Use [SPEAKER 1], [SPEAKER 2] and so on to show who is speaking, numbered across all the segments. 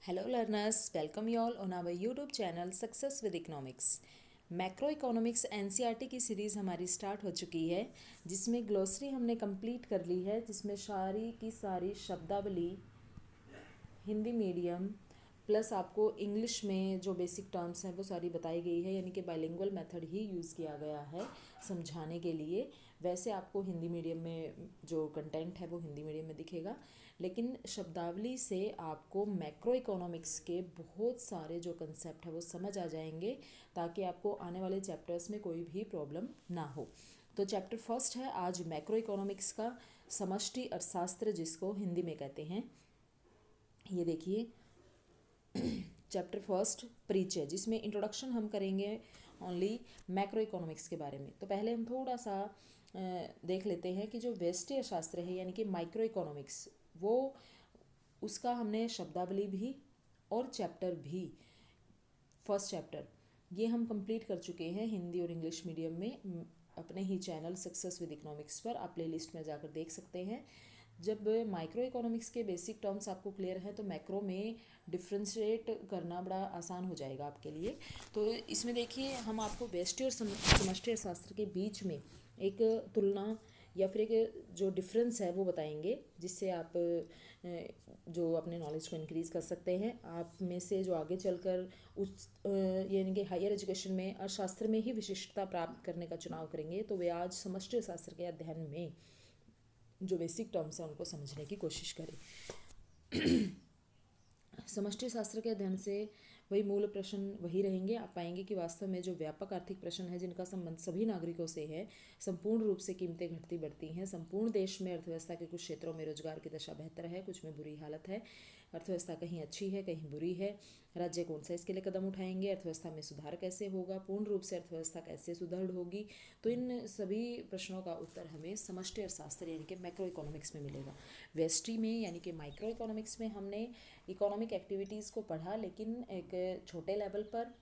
[SPEAKER 1] Hello learners, welcome you all on our YouTube channel Success with Economics। Macro economics NCERT की series हमारी start हो चुकी है, जिसमें ग्लोसरी हमने कंप्लीट कर ली है, जिसमें सारी की सारी शब्दावली हिंदी मीडियम प्लस आपको इंग्लिश में जो बेसिक टर्म्स हैं वो सारी बताई गई है, यानी कि बाइलिंगुअल मेथड ही यूज़ किया गया है समझाने के लिए। वैसे आपको हिंदी मीडियम में जो कंटेंट है वो हिंदी मीडियम में दिखेगा, लेकिन शब्दावली से आपको मैक्रो इकोनॉमिक्स के बहुत सारे जो कंसेप्ट है वो समझ आ जाएंगे, ताकि आपको आने वाले चैप्टर्स में कोई भी प्रॉब्लम ना हो। तो चैप्टर फर्स्ट है आज मैक्रो इकोनॉमिक्स का समष्टि अर्थशास्त्र, जिसको हिंदी में कहते हैं। ये देखिए चैप्टर फर्स्ट परिचय, जिसमें इंट्रोडक्शन हम करेंगे ओनली मैक्रो इकोनॉमिक्स के बारे में। तो पहले हम थोड़ा सा देख लेते हैं कि जो व्यष्टि शास्त्र है यानी कि माइक्रो इकोनॉमिक्स, वो उसका हमने शब्दावली भी और चैप्टर भी, फर्स्ट चैप्टर ये हम कंप्लीट कर चुके हैं हिंदी और इंग्लिश मीडियम में अपने ही चैनल सक्सेस विद इकोनॉमिक्स पर। आप प्ले लिस्ट में जाकर देख सकते हैं। जब माइक्रो इकोनॉमिक्स के बेसिक टर्म्स आपको क्लियर हैं तो मैक्रो में डिफ्रेंशिएट करना बड़ा आसान हो जाएगा आपके लिए। तो इसमें देखिए हम आपको व्यष्टि और समष्टि शास्त्र के बीच में एक तुलना या फिर एक जो डिफरेंस है वो बताएंगे, जिससे आप जो अपने नॉलेज को इंक्रीज़ कर सकते हैं। आप में से जो आगे चलकर उस यानी कि हायर एजुकेशन में अर्थशास्त्र में ही विशिष्टता प्राप्त करने का चुनाव करेंगे, तो वे आज समष्टि शास्त्र के अध्ययन में जो बेसिक टर्म्स हैं उनको समझने की कोशिश करें। समष्टि शास्त्र के अध्ययन से वही मूल प्रश्न वही रहेंगे। आप पाएंगे कि वास्तव में जो व्यापक आर्थिक प्रश्न है जिनका संबंध सभी नागरिकों से है, संपूर्ण रूप से कीमतें घटती बढ़ती हैं, संपूर्ण देश में अर्थव्यवस्था के कुछ क्षेत्रों में रोजगार की दशा बेहतर है, कुछ में बुरी हालत है, अर्थव्यवस्था कहीं अच्छी है कहीं बुरी है, राज्य कौन सा इसके लिए कदम उठाएंगे, अर्थव्यवस्था में सुधार कैसे होगा, पूर्ण रूप से अर्थव्यवस्था कैसे सुदृढ़ होगी। तो इन सभी प्रश्नों का उत्तर हमें समष्टि अर्थशास्त्र यानी कि मैक्रो इकोनॉमिक्स में मिलेगा। व्यष्टि में यानी कि माइक्रो इकोनॉमिक्स में हमने इकोनॉमिक एक्टिविटीज़ को पढ़ा, लेकिन एक छोटे लेवल पर,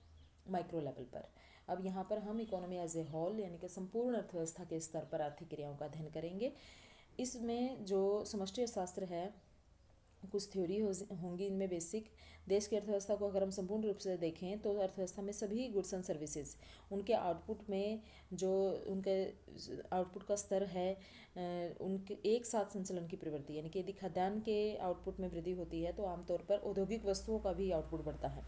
[SPEAKER 1] माइक्रो लेवल पर। अब यहाँ पर हम इकोनॉमी एज ए होल यानी कि संपूर्ण अर्थव्यवस्था के स्तर पर आर्थिक क्रियाओं का अध्ययन करेंगे। इसमें जो समष्टि अर्थशास्त्र है कुछ थ्योरी होंगी इनमें बेसिक। देश की अर्थव्यवस्था को अगर हम संपूर्ण रूप से देखें तो अर्थव्यवस्था में सभी गुड्स एंड सर्विसेज, उनके आउटपुट में जो उनके आउटपुट का स्तर है, उनके एक साथ संचलन की प्रवृत्ति, यानी कि यदि खाद्यान्न के आउटपुट में वृद्धि होती है तो आमतौर पर औद्योगिक वस्तुओं का भी आउटपुट बढ़ता है।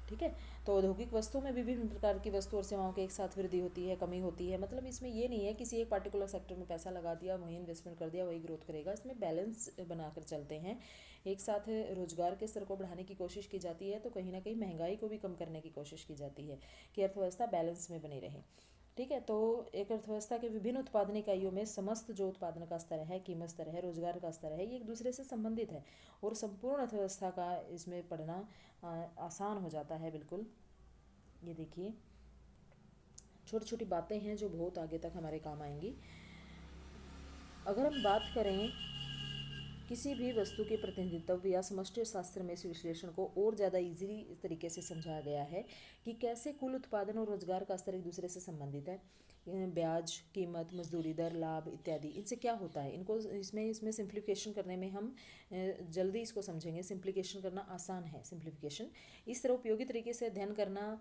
[SPEAKER 1] ठीक है, तो औद्योगिक वस्तुओं में भी विभिन्न प्रकार की वस्तु और सेवाओं के एक साथ वृद्धि होती है, कमी होती है। मतलब इसमें ये नहीं है किसी एक पार्टिकुलर सेक्टर में पैसा लगा दिया, वही इन्वेस्टमेंट कर दिया, वही ग्रोथ करेगा। इसमें बैलेंस बनाकर चलते हैं। एक साथ रोजगार के स्तर को बढ़ाने की कोशिश की जाती है, तो कहीं ना कहीं महंगाई को भी कम करने की कोशिश की जाती है कि अर्थव्यवस्था बैलेंस में बनी रहे। ठीक है, तो एक अर्थव्यवस्था के विभिन्न उत्पादन इकाइयों में समस्त जो उत्पादन का स्तर है, कीमत स्तर है, रोजगार का स्तर है, ये एक दूसरे से संबंधित है और संपूर्ण अर्थव्यवस्था का इसमें पढ़ना आसान हो जाता है बिल्कुल। ये देखिए छोटी छोटी बातें हैं जो बहुत आगे तक हमारे काम आएंगी। अगर हम बात करें किसी भी वस्तु के प्रतिनिधित्व या समष्टि शास्त्र में इस विश्लेषण को और ज़्यादा इजीली तरीके से समझाया गया है कि कैसे कुल उत्पादन और रोजगार का स्तर एक दूसरे से संबंधित है। ब्याज, कीमत, मजदूरी दर, लाभ इत्यादि, इनसे क्या होता है, इनको इसमें सिंप्लीफिकेशन करने में हम जल्दी इसको समझेंगे। सिंप्लीफिकेशन करना आसान है। सिंप्लीफिकेशन इस तरह उपयोगी तरीके से अध्ययन करना,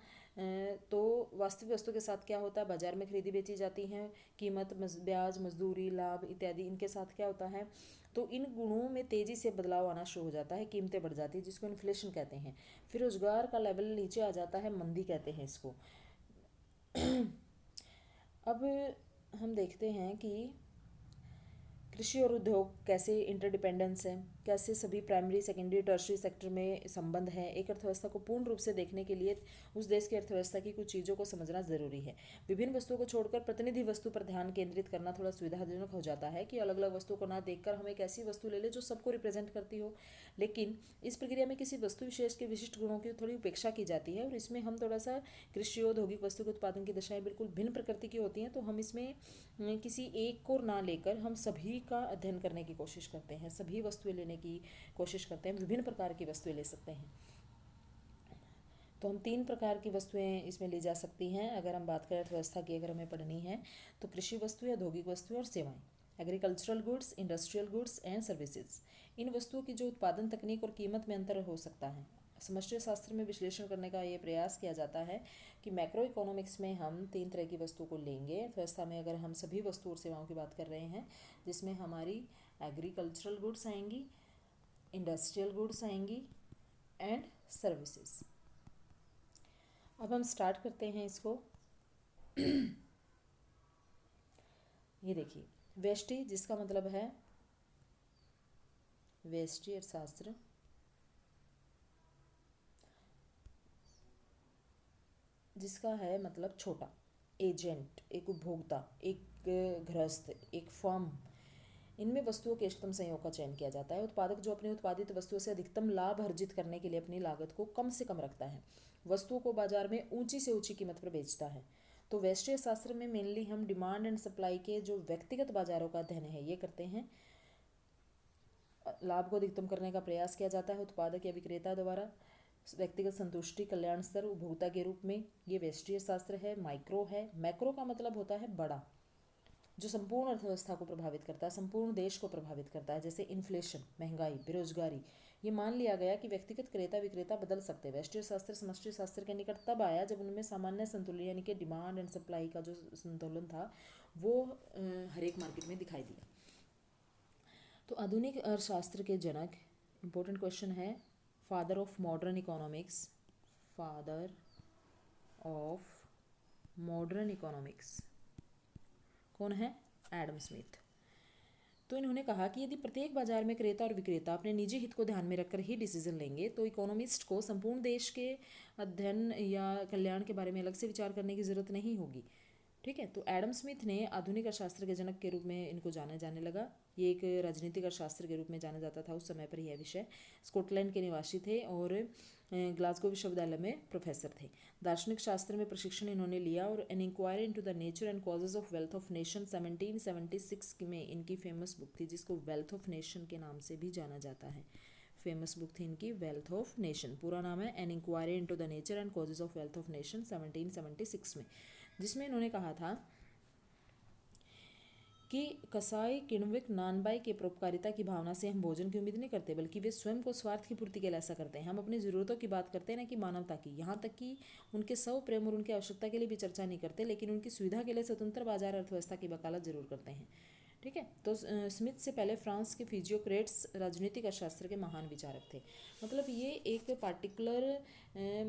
[SPEAKER 1] तो वास्तविक वस्तु के साथ क्या होता है, बाजार में खरीदी बेची जाती हैं, कीमत, ब्याज, मजदूरी, लाभ इत्यादि, इनके साथ क्या होता है, तो इन गुणों में तेज़ी से बदलाव आना शुरू हो जाता है, कीमतें बढ़ जाती है, जिसको इन्फ्लेशन कहते हैं। फिर रोजगार का लेवल नीचे आ जाता है, मंदी कहते हैं इसको। अब हम देखते हैं कि कृषि और उद्योग कैसे इंटरडिपेंडेंस है, कैसे सभी प्राइमरी, सेकेंडरी, टर्शरी सेक्टर में संबंध है। एक अर्थव्यवस्था को पूर्ण रूप से देखने के लिए उस देश की अर्थव्यवस्था की कुछ चीज़ों को समझना ज़रूरी है। विभिन्न वस्तुओं को छोड़कर प्रतिनिधि वस्तु पर ध्यान केंद्रित करना थोड़ा सुविधाजनक हो जाता है कि अलग अलग वस्तुओं को ना देखकर हम एक ऐसी वस्तु ले लें जो सबको रिप्रेजेंट करती हो, लेकिन इस प्रक्रिया में किसी वस्तु विशेष के विशिष्ट गुणों की थोड़ी उपेक्षा की जाती है और इसमें हम थोड़ा सा कृषि औद्योगिक वस्तु के उत्पादन की दशाएं बिल्कुल भिन्न प्रकृति की होती हैं, तो हम इसमें किसी एक को ना लेकर हम सभी का अध्ययन करने की कोशिश करते हैं, सभी वस्तुएं लेने की कोशिश करते हैं, विभिन्न प्रकार की वस्तुएं ले सकते हैं। तो हम 3 प्रकार की वस्तुएं इसमें ली जा सकती हैं। अगर हम बात करें अर्थव्यवस्था की, अगर हमें पढ़नी है तो कृषि वस्तुएं, औद्योगिक वस्तुएं और सेवाएं, agricultural goods, industrial goods and services. इन वस्तुओं की जो उत्पादन तकनीक और कीमत में अंतर हो सकता है, समष्टि शास्त्र में विश्लेषण करने का ये प्रयास किया जाता है कि मैक्रो इकोनॉमिक्स में हम 3 तरह की वस्तुओं को लेंगे। अर्थव्यवस्था में अगर हम सभी वस्तु और सेवाओं की बात कर रहे हैं, जिसमें हमारी एग्रीकल्चरल गुड्स आएंगी, इंडस्ट्रियल गुड्स आएंगी एंड सर्विसेज। अब हम स्टार्ट करते हैं इसको। ये देखिए, व्यष्टि जिसका मतलब है व्यष्टि अर्थशास्त्र, जिसका है मतलब छोटा, एजेंट, एक उपभोक्ता, एक गृहस्थ, एक फर्म, इनमें वस्तुओं के इष्टतम संयोग का चयन किया जाता है। उत्पादक जो अपनी उत्पादित वस्तुओं से अधिकतम लाभ अर्जित करने के लिए अपनी लागत को कम से कम रखता है, वस्तुओं को बाजार में ऊंची से ऊंची कीमत पर बेचता है। तो व्यष्टि शास्त्र में मेनली हम डिमांड एंड सप्लाई के जो व्यक्तिगत बाजारों का अध्ययन है ये करते हैं। लाभ को अधिकतम करने का प्रयास किया जाता है उत्पादक या विक्रेता द्वारा, व्यक्तिगत संतुष्टि, कल्याण स्तर, उपभोक्ता के रूप में। ये व्यष्टि शास्त्र है। माइक्रो है, मैक्रो का मतलब होता है बड़ा, जो संपूर्ण अर्थव्यवस्था को प्रभावित करता है, संपूर्ण देश को प्रभावित करता है, जैसे इन्फ्लेशन, महंगाई, बेरोजगारी। ये मान लिया गया कि व्यक्तिगत क्रेता विक्रेता बदल सकते हैं। व्यष्टि शास्त्र समष्टि शास्त्र के निकट तब आया जब उनमें सामान्य संतुलन यानी कि डिमांड एंड सप्लाई का जो संतुलन था वो हर एक मार्केट में दिखाई दिया। तो आधुनिक अर्थशास्त्र के जनक, इम्पोर्टेंट क्वेश्चन है, father of modern economics, father of modern economics कौन है? Adam Smith. तो इन्होंने कहा कि यदि प्रत्येक बाजार में क्रेता और विक्रेता अपने निजी हित को ध्यान में रखकर ही डिसीजन लेंगे तो इकोनॉमिस्ट को संपूर्ण देश के अध्ययन या कल्याण के बारे में अलग से विचार करने की जरूरत नहीं होगी। ठीक है, तो एडम स्मिथ ने आधुनिक अर्थशास्त्र के जनक के रूप में इनको जाना जाने लगा। ये एक राजनीतिक अर्थशास्त्र के रूप में जाना जाता था उस समय पर। यह विषय स्कॉटलैंड के निवासी थे और ग्लासगो विश्वविद्यालय में प्रोफेसर थे। दार्शनिक शास्त्र में प्रशिक्षण इन्होंने लिया और an inquiry into the nature and causes of wealth of nation 1776 में इनकी फेमस बुक थी, जिसको वेल्थ ऑफ नेशन के नाम से भी जाना जाता है। फेमस बुक थी इनकी वेल्थ ऑफ नेशन, पूरा नाम है an inquiry into the nature and causes of wealth of nation 1776 में, जिसमें इन्होंने कहा था कि कसाई किण्विक नानबाई के परोपकारिता की भावना से हम भोजन की उम्मीद नहीं करते, बल्कि वे स्वयं को स्वार्थ की पूर्ति के लिए ऐसा करते हैं। हम अपनी ज़रूरतों की बात करते हैं ना कि मानवता की, यहाँ तक कि उनके स्व प्रेम और उनकी आवश्यकता के लिए भी चर्चा नहीं करते, लेकिन उनकी सुविधा के लिए स्वतंत्र बाजार अर्थव्यवस्था की वकालत जरूर करते हैं। ठीक है, तो स्मिथ से पहले फ्रांस के फिजियोक्रेट्स राजनीतिक अर्थशास्त्र के महान विचारक थे। मतलब ये एक पार्टिकुलर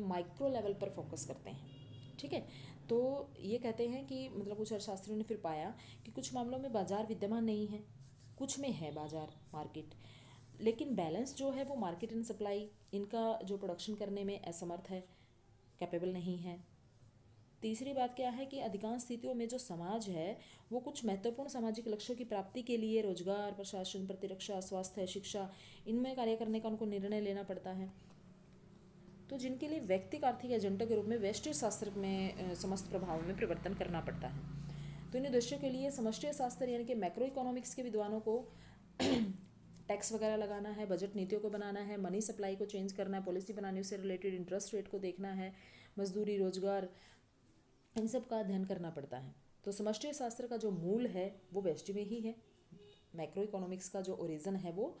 [SPEAKER 1] माइक्रो लेवल पर फोकस करते हैं। ठीक है, तो ये कहते हैं कि मतलब कुछ अर्थशास्त्रियों ने फिर पाया कि कुछ मामलों में बाजार विद्यमान नहीं है, कुछ में है बाजार, मार्केट, लेकिन बैलेंस जो है वो मार्केट एंड सप्लाई, इनका जो प्रोडक्शन करने में असमर्थ है, कैपेबल नहीं है। तीसरी बात क्या है कि अधिकांश स्थितियों में जो समाज है वो कुछ महत्वपूर्ण सामाजिक लक्ष्यों की प्राप्ति के लिए रोजगार, प्रशासन, प्रतिरक्षा, स्वास्थ्य, शिक्षा, इनमें कार्य करने का उनको निर्णय लेना पड़ता है। तो जिनके लिए व्यक्तिक आर्थिक एजेंटों के रूप में व्यष्टि शास्त्र में समस्त प्रभावों में परिवर्तन करना पड़ता है। तो इन उद्देश्यों के लिए समष्टि शास्त्र यानी कि मैक्रो इकोनॉमिक्स के विद्वानों को टैक्स वगैरह लगाना है, बजट नीतियों को बनाना है, मनी सप्लाई को चेंज करना है, पॉलिसी बनाने से रिलेटेड इंटरेस्ट रेट को देखना है, मजदूरी, रोजगार, इन सब का अध्ययन करना पड़ता है। तो समष्टि शास्त्र का जो मूल है वो व्यष्टि में ही है। मैक्रो इकोनॉमिक्स का जो ओरिजिन है वो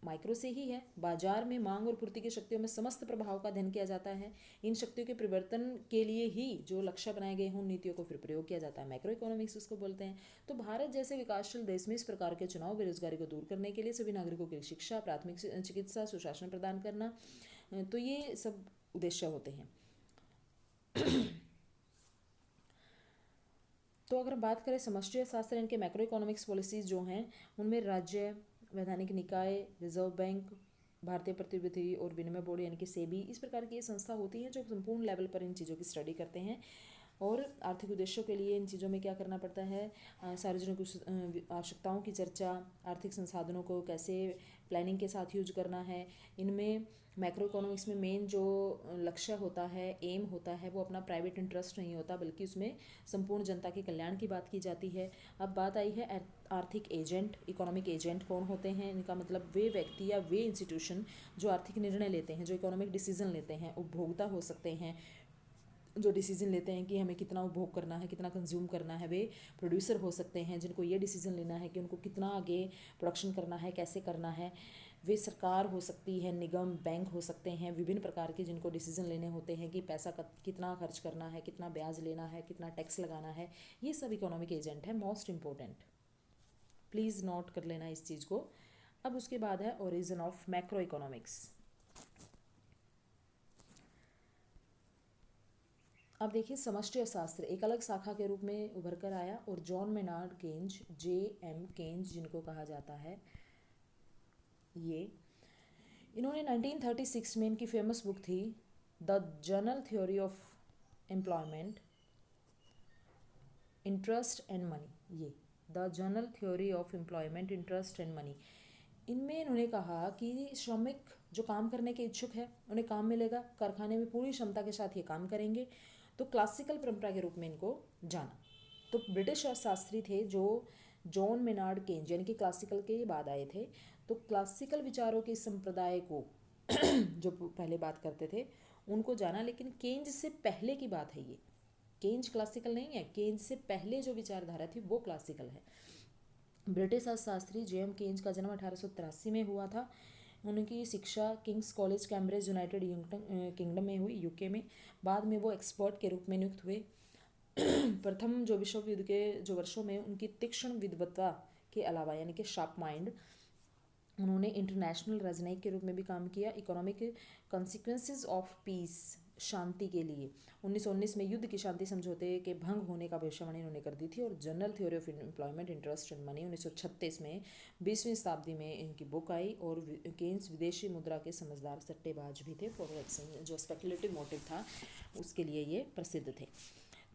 [SPEAKER 1] माइक्रो से ही है। बाजार में मांग और पूर्ति की शक्तियों में समस्त प्रभाव का अध्ययन किया जाता है। इन शक्तियों के परिवर्तन के लिए ही जो लक्ष्य बनाए गए हों, नीतियों को फिर प्रयोग किया जाता है। मैक्रो इकोनॉमिक्स उसको बोलते हैं। तो भारत जैसे विकासशील देश में इस प्रकार के चुनाव, बेरोजगारी को दूर करने के लिए सभी नागरिकों की शिक्षा, प्राथमिक चिकित्सा, सुशासन प्रदान करना, तो ये सब उद्देश्य होते हैं। तो अगर बात करें समष्टि शास्त्र, इनके मैक्रो इकोनॉमिक्स पॉलिसीज जो हैं उनमें राज्य, वैधानिक निकाय, रिजर्व बैंक, भारतीय प्रतिभूति और विनिमय बोर्ड यानी कि सेबी, इस प्रकार की ये संस्था होती हैं जो संपूर्ण लेवल पर इन चीज़ों की स्टडी करते हैं। और आर्थिक उद्देश्यों के लिए इन चीज़ों में क्या करना पड़ता है, सार्वजनिक आवश्यकताओं की चर्चा, आर्थिक संसाधनों को कैसे प्लानिंग के साथ यूज करना है। इनमें मैक्रो इकोनॉमिक्स में मेन जो लक्ष्य होता है, एम होता है, वो अपना प्राइवेट इंटरेस्ट नहीं होता, बल्कि उसमें संपूर्ण जनता के कल्याण की बात की जाती है। अब बात आई है आर्थिक एजेंट, इकोनॉमिक एजेंट कौन होते हैं। इनका मतलब वे व्यक्ति या वे इंस्टीट्यूशन जो आर्थिक निर्णय लेते हैं, जो इकोनॉमिक डिसीजन लेते हैं। उपभोक्ता हो सकते हैं जो डिसीजन लेते हैं कि हमें कितना उपभोग करना है, कितना कंज्यूम करना है। वे प्रोड्यूसर हो सकते हैं जिनको ये डिसीजन लेना है कि उनको कितना आगे प्रोडक्शन करना है, कैसे करना है। वे सरकार हो सकती है, निगम, बैंक हो सकते हैं, विभिन्न प्रकार के जिनको डिसीजन लेने होते हैं कि पैसा कितना खर्च करना है, कितना ब्याज लेना है, कितना टैक्स लगाना है, ये सब इकोनॉमिक एजेंट है, मोस्ट इम्पोर्टेंट। प्लीज़ नोट कर लेना इस चीज़ को। अब उसके बाद है ओरिजिन ऑफ मैक्रो इकोनॉमिक्स। अब देखिए, समष्टि अर्थशास्त्र एक अलग शाखा के रूप में उभर कर आया और John Maynard Keynes, J.M. Keynes जिनको कहा जाता है, ये इन्होंने 1936 में इनकी फेमस बुक थी the general theory of employment, interest and money. ये the general theory of employment, interest and money, इनमें इन्होंने कहा कि श्रमिक जो काम करने के इच्छुक है उन्हें काम मिलेगा, कारखाने में पूरी क्षमता के साथ ये काम करेंगे। तो क्लासिकल परंपरा के रूप में इनको जाना। तो ब्रिटिश अर्थशास्त्री थे जो जॉन मेनार्ड केन्ज, यानी कि क्लासिकल के बाद आए थे। तो क्लासिकल विचारों के संप्रदाय को जो पहले बात करते थे उनको जाना, लेकिन केन्ज से पहले की बात है ये। केन्ज क्लासिकल नहीं है, केन्ज से पहले जो विचारधारा थी वो क्लासिकल है। ब्रिटिश अर्थशास्त्री J.M. केन्ज का जन्म 1883 में हुआ था। उनकी शिक्षा Kings college Cambridge United kingdom में हुई, यूके में। बाद में वो एक्सपर्ट के रूप में नियुक्त हुए। प्रथम जो विश्व युद्ध के जो वर्षों में उनकी तीक्ष्ण विद्वत्ता के अलावा, यानी कि शार्प माइंड, उन्होंने इंटरनेशनल राजनयिक के रूप में भी काम किया। इकोनॉमिक कॉन्सिक्वेंसेस ऑफ पीस, शांति के लिए 1919 में युद्ध की शांति समझौते के भंग होने का भविष्यवाणी उन्होंने कर दी थी। और general theory of employment, interest and money 1936 में 20वीं शताब्दी में इनकी बुक आई। और केन्स विदेशी मुद्रा के समझदार सट्टेबाज भी थे, फॉरेक्स जो स्पेकुलेटिव मोटिव था उसके लिए ये प्रसिद्ध थे।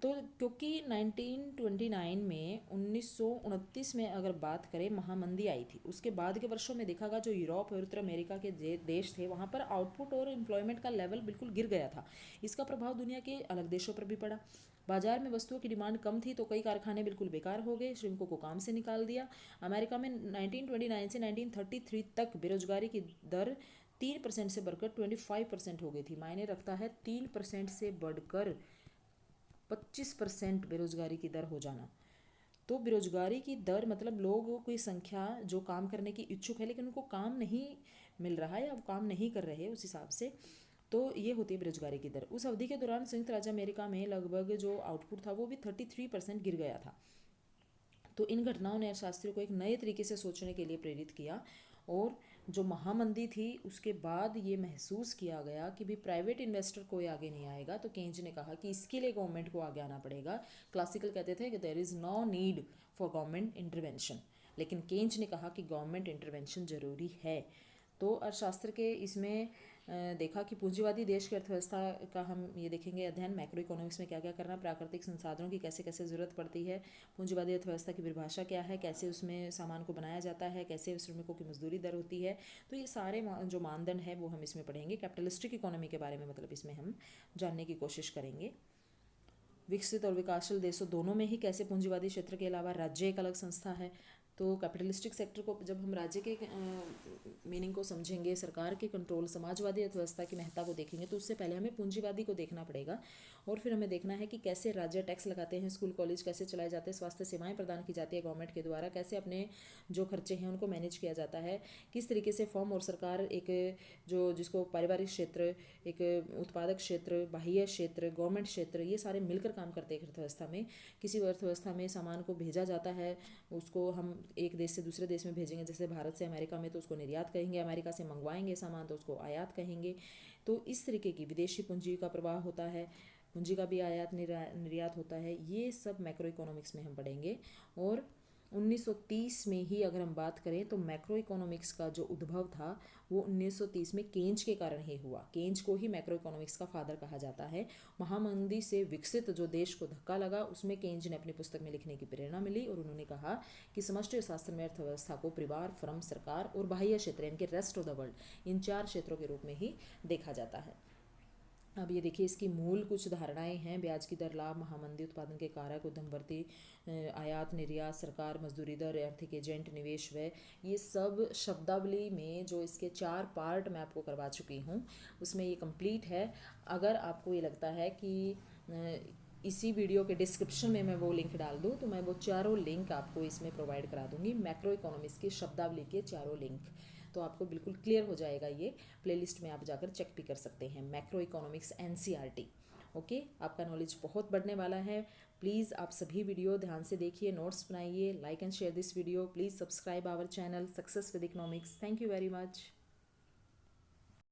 [SPEAKER 1] तो क्योंकि 1929 में 1929 में अगर बात करें महामंदी आई थी, उसके बाद के वर्षों में देखा गया जो यूरोप और उत्तर अमेरिका के देश थे वहाँ पर आउटपुट और एम्प्लॉयमेंट का लेवल बिल्कुल गिर गया था। इसका प्रभाव दुनिया के अलग देशों पर भी पड़ा। बाजार में वस्तुओं की डिमांड कम थी तो कई कारखाने बिल्कुल बेकार हो गए, श्रमिकों को काम से निकाल दिया। अमेरिका में 1929 से 1933 तक बेरोजगारी की दर 3% से बढ़कर 25% हो गई थी। मायने रखता है 3% से बढ़कर 25% बेरोजगारी की दर हो जाना। तो बेरोजगारी की दर मतलब लोगों की संख्या जो काम करने की इच्छुक है लेकिन उनको काम नहीं मिल रहा है या काम नहीं कर रहे उस हिसाब से, तो ये होती है बेरोजगारी की दर। उस अवधि के दौरान संयुक्त राज्य अमेरिका में लगभग जो आउटपुट था वो भी 33% गिर गया था। तो इन घटनाओं ने अर्थशास्त्रियों को एक नए तरीके से सोचने के लिए प्रेरित किया। और जो महामंदी थी उसके बाद ये महसूस किया गया कि भी प्राइवेट इन्वेस्टर कोई आगे नहीं आएगा, तो केन्ज ने कहा कि इसके लिए गवर्नमेंट को आगे आना पड़ेगा। क्लासिकल कहते थे कि there is no need for government intervention, लेकिन केन्ज ने कहा कि गवर्नमेंट इंटरवेंशन ज़रूरी है। तो अर्थशास्त्र के इसमें देखा कि पूंजीवादी देश की अर्थव्यवस्था का हम ये देखेंगे अध्ययन, मैक्रो इकोनॉमिक्स में क्या क्या करना, प्राकृतिक संसाधनों की कैसे कैसे ज़रूरत पड़ती है, पूंजीवादी अर्थव्यवस्था की परिभाषा क्या है, कैसे उसमें सामान को बनाया जाता है, कैसे श्रमिकों की मजदूरी दर होती है। तो ये सारे जो मानदंड है वो हम इसमें पढ़ेंगे। कैपिटलिस्टिक इकोनॉमी के बारे में मतलब इसमें हम जानने की कोशिश करेंगे। विकसित और विकासशील देशों दोनों में ही कैसे पूंजीवादी क्षेत्र के अलावा राज्य एक अलग संस्था है। तो कैपिटलिस्टिक सेक्टर को जब हम राज्य के मीनिंग को समझेंगे, सरकार के कंट्रोल, समाजवादी अर्थव्यवस्था की महत्ता को देखेंगे, तो उससे पहले हमें पूंजीवादी को देखना पड़ेगा। और फिर हमें देखना है कि कैसे राज्य टैक्स लगाते हैं, स्कूल कॉलेज कैसे चलाए जाते हैं, स्वास्थ्य सेवाएं प्रदान की जाती है गवर्नमेंट के द्वारा, कैसे अपने जो खर्चे हैं उनको मैनेज किया जाता है, किस तरीके से फर्म और सरकार एक जो जिसको पारिवारिक क्षेत्र, एक उत्पादक क्षेत्र, बाह्य क्षेत्र, गवर्नमेंट क्षेत्र, ये सारे मिलकर काम करते हैं अर्थव्यवस्था में। किसी अर्थव्यवस्था में सामान को भेजा जाता है, उसको हम एक देश से दूसरे देश में भेजेंगे, जैसे भारत से अमेरिका में तो उसको निर्यात कहेंगे, अमेरिका से मंगवाएंगे सामान तो उसको आयात कहेंगे। तो इस तरीके की विदेशी पूंजी का प्रवाह होता है, पूंजी का भी आयात निर्यात होता है। ये सब मैक्रो इकोनॉमिक्स में हम पढ़ेंगे। और 1930 में ही अगर हम बात करें तो मैक्रो इकोनॉमिक्स का जो उद्भव था वो 1930 में केन्ज के कारण ही हुआ। केन्ज को ही मैक्रो इकोनॉमिक्स का फादर कहा जाता है। महामंदी से विकसित जो देश को धक्का लगा उसमें केन्ज ने अपनी पुस्तक में लिखने की प्रेरणा मिली और उन्होंने कहा कि समष्टि शास्त्र में अर्थव्यवस्था को परिवार, फर्म, सरकार और बाह्य क्षेत्र यानी कि रेस्ट ऑफ द वर्ल्ड, इन 4 क्षेत्रों के रूप में ही देखा जाता है। अब ये देखिए इसकी मूल कुछ धारणाएं हैं। ब्याज की दर, लाभ, महामंदी, उत्पादन के कारक, उद्यमवर्ती, आयात निर्यात, सरकार, मजदूरी दर, आर्थिक एजेंट, निवेश व्यय, ये सब शब्दावली में जो इसके 4 पार्ट मैं आपको करवा चुकी हूँ उसमें ये कंप्लीट है। अगर आपको ये लगता है कि इसी वीडियो के डिस्क्रिप्शन में मैं वो लिंक डाल दूँ तो मैं वो चारों लिंक आपको इसमें प्रोवाइड करा दूँगी, मैक्रो इकोनॉमिक्स की शब्दावली के चारों लिंक। तो आपको बिल्कुल क्लियर हो जाएगा। ये प्लेलिस्ट में आप जाकर चेक भी कर सकते हैं, मैक्रो इकोनॉमिक्स एनसीईआरटी। ओके, आपका नॉलेज बहुत बढ़ने वाला है। प्लीज़ आप सभी वीडियो ध्यान से देखिए, नोट्स बनाइए, like and share this video. Please subscribe our channel success with economics. Thank you very much.